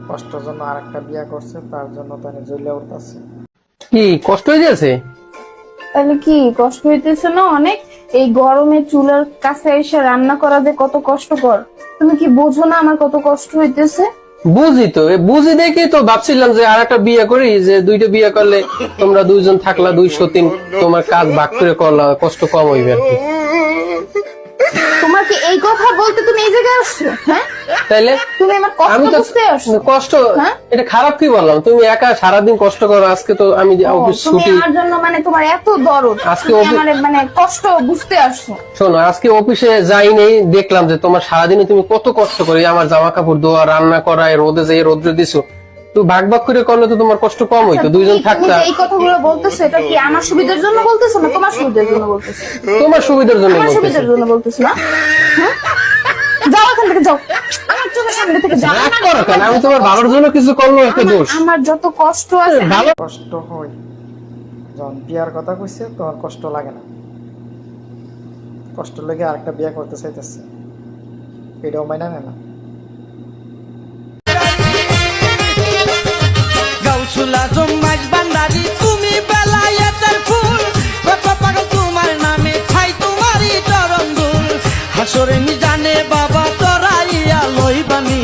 কষ্টের জন্য আরেকটা বিয়ে করছে, তার জন্য তাকে জ্বলে উঠতেছে। কি কষ্ট হয়ে যাচ্ছে? তাহলে কি কষ্ট হইতেছে না অনেক? এই গরমে চুলার কাছে এসে রান্না করা যে কত কষ্টকর, তুমি কি বোঝো না আমার কত কষ্ট হইতেছে? বুঝি তো, বুঝি দেখি তো ভাবছিলাম যে আর একটা বিয়ে করি, যে দুইটা বিয়ে করলে তোমরা দুইজন থাকলা 203, তোমার কাজ ভাগ করে করলা, কষ্ট কম হইবে আর কি। তোমার কি এই কথা বলতে তুমি এই জায়গায় আসছো? হ্যাঁ, তাইলে তুমি আমার আমি কষ্ট তো বুঝতে আসছো? কষ্ট, হ্যাঁ? এটা খারাপ কি বললাম? তুমি একা সারাদিন কষ্ট করো, আজকে তো আমি অফিস তুমি ছুটি। আমার জন্য মানে তোমার এত দরদ, আজকে তুমি অফিস- আমার মানে কষ্ট বুঝতে আসছো। শোনো, আজকে অফিসে যাই নেই, দেখলাম যে তোমার সারাদিনে তুমি কত কষ্ট করে আমার জামা কাপড় ধোয়া, রান্না করা, রোদে যেয়ে রোদ্রে দিছো। তো ভাগ ভাগ করে করলে তো তোমার কষ্ট কম হইতো, দুইজন তুমি থাকতা। যে এই কথাগুলো বলতেছো, এটা কি আমার সুবিধার জন্য বলতেছো না তোমার সুবিধার জন্য বলতেছো? তোমার সুবিধার জন্য আমার বলতেছি। সুবিধার জন্য বলতেছো না? হ্যাঁ, যাও এখান থেকে, যাও আমার চোখের সামনে থেকে যাও। রাগ করো কেন? আমি তোমার ভালোর জন্য কিছু করলো, একটা দোষ। আমার যত কষ্ট আছে ভালো কষ্ট হয় যখন বিয়ার কথা কইছে, তখন কষ্ট লাগে না। কষ্ট লেগে আরেকটা বিয়ে করতে চাইতেছে, এটাও মাইনা নেয় না। গাউসুল আজম মাঝ বান্দারি, তুমি বেলায়েতের ফুল, কত পাগল তোমার নামে, ঠাই তোমারই চরণ ধুল। হাসরে নি জানে বাবা, তোরাইয়া লইবানি।